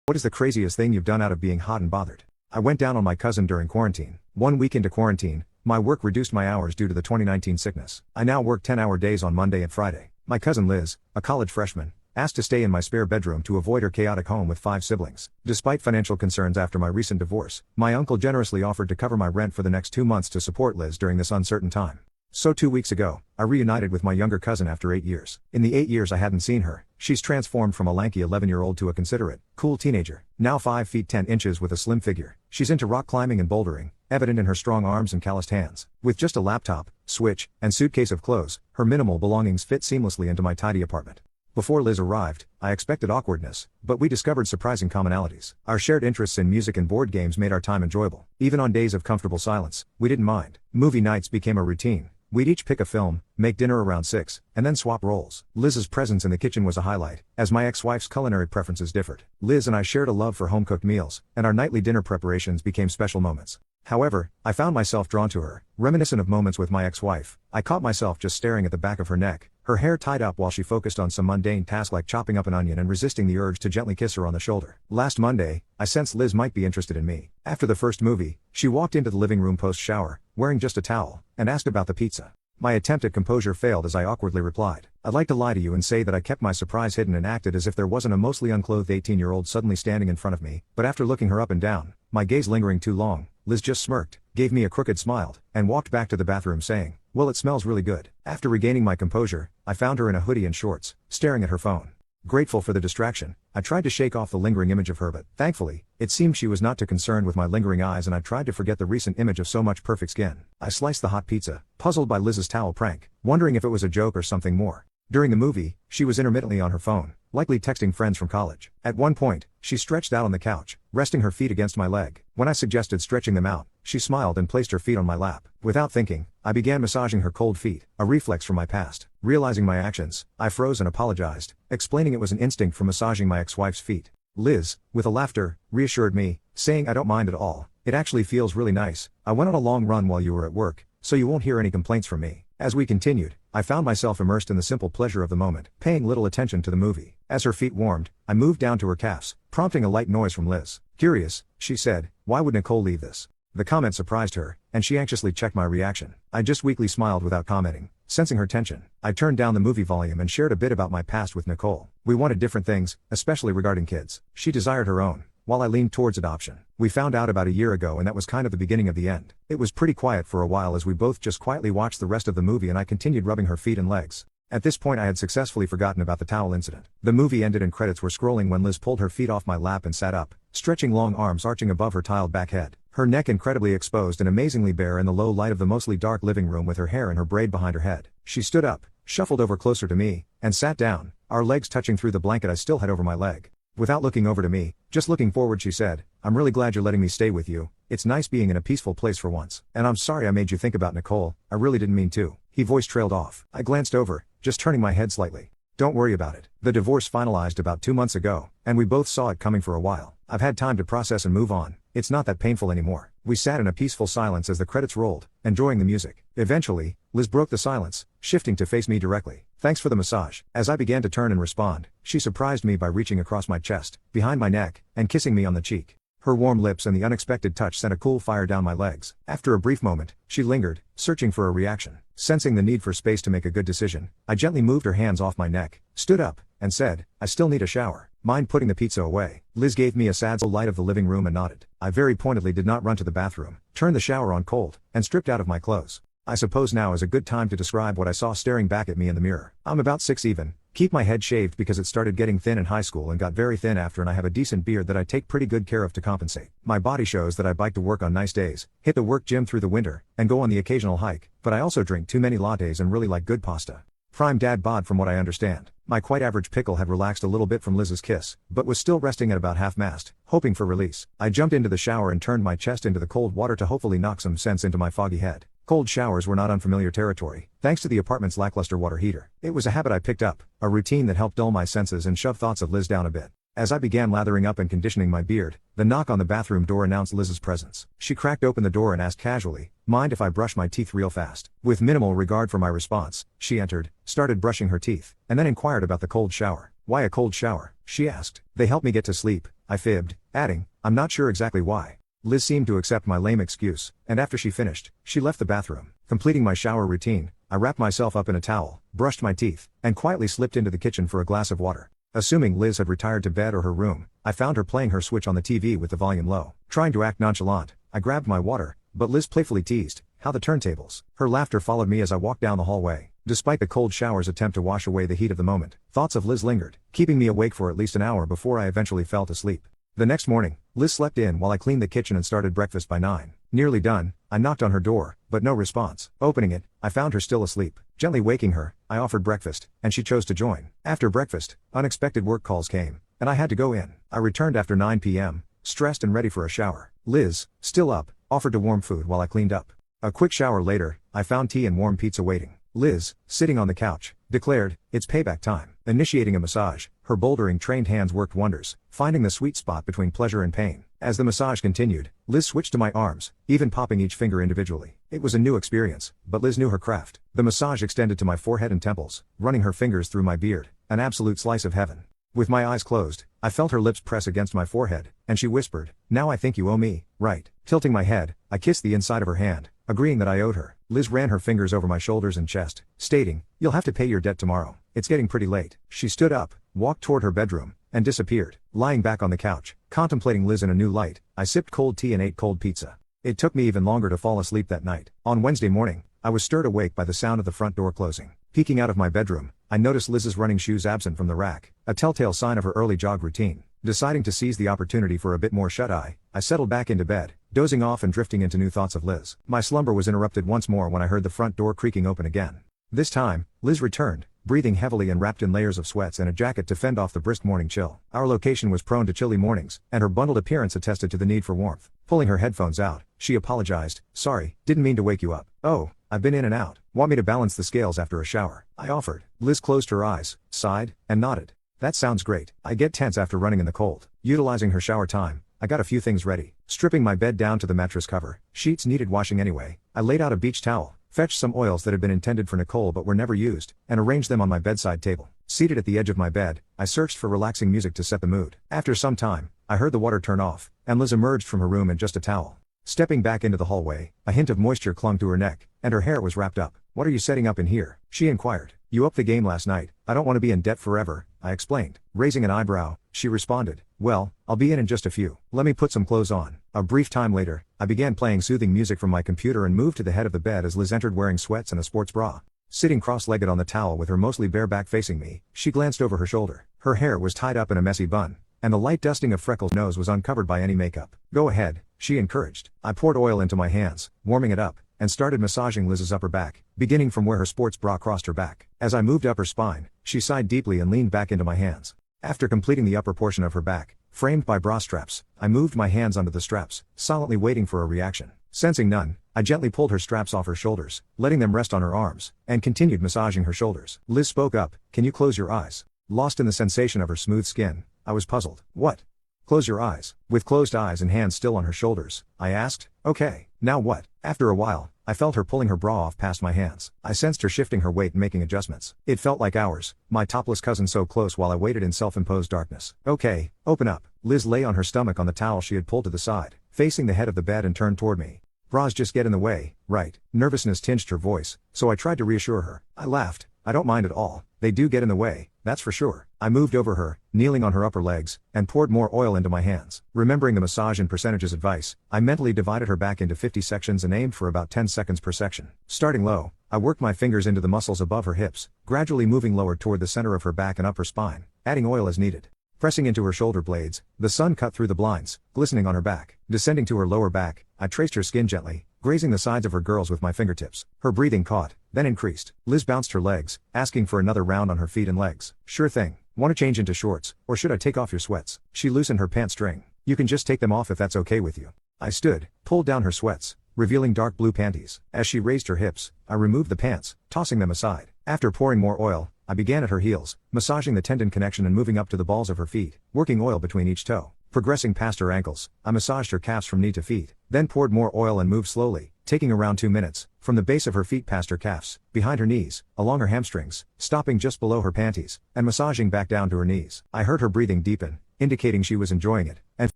What is the craziest thing you've done out of being hot and bothered? I went down on my cousin during quarantine. 1 week into quarantine, my work reduced my hours due to the 2019 sickness. I now work 10-hour days on Monday and Friday. My cousin Liz, a college freshman, asked to stay in my spare bedroom to avoid her chaotic home with 5 siblings. Despite financial concerns after my recent divorce, my uncle generously offered to cover my rent for the next 2 months to support Liz during this uncertain time. So 2 weeks ago, I reunited with my younger cousin after 8 years. In the 8 years I hadn't seen her, she's transformed from a lanky 11-year-old to a considerate, cool teenager, now 5 feet 10 inches with a slim figure. She's into rock climbing and bouldering, evident in her strong arms and calloused hands. With just a laptop, switch, and suitcase of clothes, her minimal belongings fit seamlessly into my tidy apartment. Before Liz arrived, I expected awkwardness, but we discovered surprising commonalities. Our shared interests in music and board games made our time enjoyable. Even on days of comfortable silence, we didn't mind. Movie nights became a routine. We'd each pick a film, make dinner around 6, and then swap roles. Liz's presence in the kitchen was a highlight, as my ex-wife's culinary preferences differed. Liz and I shared a love for home-cooked meals, and our nightly dinner preparations became special moments. However, I found myself drawn to her, reminiscent of moments with my ex-wife. I caught myself just staring at the back of her neck, her hair tied up while she focused on some mundane task like chopping up an onion and resisting the urge to gently kiss her on the shoulder. Last Monday, I sensed Liz might be interested in me. After the first movie, she walked into the living room post-shower, wearing just a towel, and asked about the pizza. My attempt at composure failed as I awkwardly replied, "I'd like to lie to you and say that I kept my surprise hidden and acted as if there wasn't a mostly unclothed 18-year-old suddenly standing in front of me, but after looking her up and down, my gaze lingering too long, Liz just smirked, gave me a crooked smile, and walked back to the bathroom saying, 'Well, it smells really good.' After regaining my composure, I found her in a hoodie and shorts, staring at her phone. Grateful for the distraction, I tried to shake off the lingering image of her, but thankfully, it seemed she was not too concerned with my lingering eyes, and I tried to forget the recent image of so much perfect skin. I sliced the hot pizza, puzzled by Liz's towel prank, wondering if it was a joke or something more. During the movie, she was intermittently on her phone, likely texting friends from college. At one point, she stretched out on the couch, resting her feet against my leg. When I suggested stretching them out, she smiled and placed her feet on my lap. Without thinking, I began massaging her cold feet, a reflex from my past. Realizing my actions, I froze and apologized, explaining it was an instinct from massaging my ex-wife's feet. Liz, with a laughter, reassured me, saying, "I don't mind at all. It actually feels really nice. I went on a long run while you were at work, so you won't hear any complaints from me." As we continued, I found myself immersed in the simple pleasure of the moment, paying little attention to the movie. As her feet warmed, I moved down to her calves, prompting a light noise from Liz. "Curious," she said, "why would Nicole leave this?" The comment surprised her, and she anxiously checked my reaction. I just weakly smiled without commenting, sensing her tension. I turned down the movie volume and shared a bit about my past with Nicole. We wanted different things, especially regarding kids. She desired her own, while I leaned towards adoption. We found out about a year ago, and that was kind of the beginning of the end. It was pretty quiet for a while as we both just quietly watched the rest of the movie, and I continued rubbing her feet and legs. At this point I had successfully forgotten about the towel incident. The movie ended and credits were scrolling when Liz pulled her feet off my lap and sat up, stretching long arms arching above her tiled back head. Her neck incredibly exposed and amazingly bare in the low light of the mostly dark living room, with her hair in her braid behind her head. She stood up, shuffled over closer to me, and sat down, our legs touching through the blanket I still had over my leg. Without looking over to me, just looking forward, she said, "I'm really glad you're letting me stay with you. It's nice being in a peaceful place for once. And I'm sorry I made you think about Nicole, I really didn't mean to." His voice trailed off. I glanced over, just turning my head slightly. "Don't worry about it. The divorce finalized about 2 months ago, and we both saw it coming for a while. I've had time to process and move on. It's not that painful anymore." We sat in a peaceful silence as the credits rolled, enjoying the music. Eventually, Liz broke the silence, shifting to face me directly. "Thanks for the massage." As I began to turn and respond, she surprised me by reaching across my chest, behind my neck, and kissing me on the cheek. Her warm lips and the unexpected touch sent a cool fire down my legs. After a brief moment, she lingered, searching for a reaction. Sensing the need for space to make a good decision, I gently moved her hands off my neck, stood up, and said, "I still need a shower. Mind putting the pizza away?" Liz gave me a sad light of the living room and nodded. I very pointedly did not run to the bathroom, turned the shower on cold, and stripped out of my clothes. I suppose now is a good time to describe what I saw staring back at me in the mirror. I'm about 6 even, keep my head shaved because it started getting thin in high school and got very thin after, and I have a decent beard that I take pretty good care of to compensate. My body shows that I bike to work on nice days, hit the work gym through the winter, and go on the occasional hike, but I also drink too many lattes and really like good pasta. Prime dad bod from what I understand. My quite average pickle had relaxed a little bit from Liz's kiss, but was still resting at about half-mast, hoping for release. I jumped into the shower and turned my chest into the cold water to hopefully knock some sense into my foggy head. Cold showers were not unfamiliar territory, thanks to the apartment's lackluster water heater. It was a habit I picked up, a routine that helped dull my senses and shove thoughts of Liz down a bit. As I began lathering up and conditioning my beard, the knock on the bathroom door announced Liz's presence. She cracked open the door and asked casually, "Mind if I brush my teeth real fast?" With minimal regard for my response, she entered, started brushing her teeth, and then inquired about the cold shower. "Why a cold shower?" she asked. "They help me get to sleep, I fibbed, adding, I'm not sure exactly why. Liz seemed to accept my lame excuse, and after she finished, she left the bathroom. Completing my shower routine, I wrapped myself up in a towel, brushed my teeth, and quietly slipped into the kitchen for a glass of water. Assuming Liz had retired to bed or her room, I found her playing her Switch on the TV with the volume low. Trying to act nonchalant, I grabbed my water, but Liz playfully teased, how the turntables. Her laughter followed me as I walked down the hallway. Despite the cold shower's attempt to wash away the heat of the moment, thoughts of Liz lingered, keeping me awake for at least an hour before I eventually fell asleep. The next morning, Liz slept in while I cleaned the kitchen and started breakfast by 9. Nearly done, I knocked on her door, but no response. Opening it, I found her still asleep. Gently waking her, I offered breakfast, and she chose to join. After breakfast, unexpected work calls came, and I had to go in. I returned after 9 p.m., stressed and ready for a shower. Liz, still up, offered to warm food while I cleaned up. A quick shower later, I found tea and warm pizza waiting. Liz, sitting on the couch, declared, it's payback time. Initiating a massage, her bouldering trained hands worked wonders, finding the sweet spot between pleasure and pain. As the massage continued, Liz switched to my arms, even popping each finger individually. It was a new experience, but Liz knew her craft. The massage extended to my forehead and temples, running her fingers through my beard, an absolute slice of heaven. With my eyes closed, I felt her lips press against my forehead, and she whispered, now I think you owe me, right? Tilting my head, I kissed the inside of her hand, agreeing that I owed her. Liz ran her fingers over my shoulders and chest, stating, you'll have to pay your debt tomorrow. It's getting pretty late. She stood up, walked toward her bedroom, and disappeared. Lying back on the couch, contemplating Liz in a new light, I sipped cold tea and ate cold pizza. It took me even longer to fall asleep that night. On Wednesday morning, I was stirred awake by the sound of the front door closing. Peeking out of my bedroom, I noticed Liz's running shoes absent from the rack, a telltale sign of her early jog routine. Deciding to seize the opportunity for a bit more shut-eye, I settled back into bed, dozing off and drifting into new thoughts of Liz. My slumber was interrupted once more when I heard the front door creaking open again. This time, Liz returned, breathing heavily and wrapped in layers of sweats and a jacket to fend off the brisk morning chill. Our location was prone to chilly mornings, and her bundled appearance attested to the need for warmth. Pulling her headphones out, she apologized, sorry, didn't mean to wake you up. Oh, I've been in and out. Want me to balance the scales after a shower? I offered. Liz closed her eyes, sighed, and nodded. That sounds great. I get tense after running in the cold. Utilizing her shower time, I got a few things ready. Stripping my bed down to the mattress cover, sheets needed washing anyway, I laid out a beach towel, fetched some oils that had been intended for Nicole but were never used, and arranged them on my bedside table. Seated at the edge of my bed, I searched for relaxing music to set the mood. After some time, I heard the water turn off, and Liz emerged from her room in just a towel. Stepping back into the hallway, a hint of moisture clung to her neck, and her hair was wrapped up. What are you setting up in here? She inquired. You upped the game last night. I don't want to be in debt forever, I explained. Raising an eyebrow, she responded, well, I'll be in just a few. Let me put some clothes on. A brief time later, I began playing soothing music from my computer and moved to the head of the bed as Liz entered wearing sweats and a sports bra. Sitting cross-legged on the towel with her mostly bare back facing me, she glanced over her shoulder. Her hair was tied up in a messy bun, and the light dusting of Freckles' nose was uncovered by any makeup. Go ahead, she encouraged. I poured oil into my hands, warming it up, and started massaging Liz's upper back, beginning from where her sports bra crossed her back. As I moved up her spine, she sighed deeply and leaned back into my hands. After completing the upper portion of her back, framed by bra straps, I moved my hands under the straps, silently waiting for a reaction. Sensing none, I gently pulled her straps off her shoulders, letting them rest on her arms, and continued massaging her shoulders. Liz spoke up, can you close your eyes? Lost in the sensation of her smooth skin, I was puzzled. What? Close your eyes. With closed eyes and hands still on her shoulders, I asked, okay, now what? After a while, I felt her pulling her bra off past my hands. I sensed her shifting her weight and making adjustments. It felt like hours, my topless cousin so close while I waited in self-imposed darkness. Okay, open up. Liz lay on her stomach on the towel she had pulled to the side, facing the head of the bed and turned toward me. Bras just get in the way, right? Nervousness tinged her voice, so I tried to reassure her. I laughed. I don't mind at all. They do get in the way, that's for sure. I moved over her, kneeling on her upper legs, and poured more oil into my hands. Remembering the massage in percentages advice, I mentally divided her back into 50 sections and aimed for about 10 seconds per section. Starting low, I worked my fingers into the muscles above her hips, gradually moving lower toward the center of her back and upper spine, adding oil as needed. Pressing into her shoulder blades, the sun cut through the blinds, glistening on her back. Descending to her lower back, I traced her skin gently, grazing the sides of her girls with my fingertips. Her breathing caught, then increased. Liz bounced her legs, asking for another round on her feet and legs. Sure thing. Want to change into shorts, or should I take off your sweats? She loosened her pant string. You can just take them off if that's okay with you. I stood, pulled down her sweats, revealing dark blue panties. As she raised her hips, I removed the pants, tossing them aside. After pouring more oil, I began at her heels, massaging the tendon connection and moving up to the balls of her feet, working oil between each toe. Progressing past her ankles, I massaged her calves from knee to feet, then poured more oil and moved slowly, taking around 2 minutes, from the base of her feet past her calves, behind her knees, along her hamstrings, stopping just below her panties, and massaging back down to her knees. I heard her breathing deepen, indicating she was enjoying it, and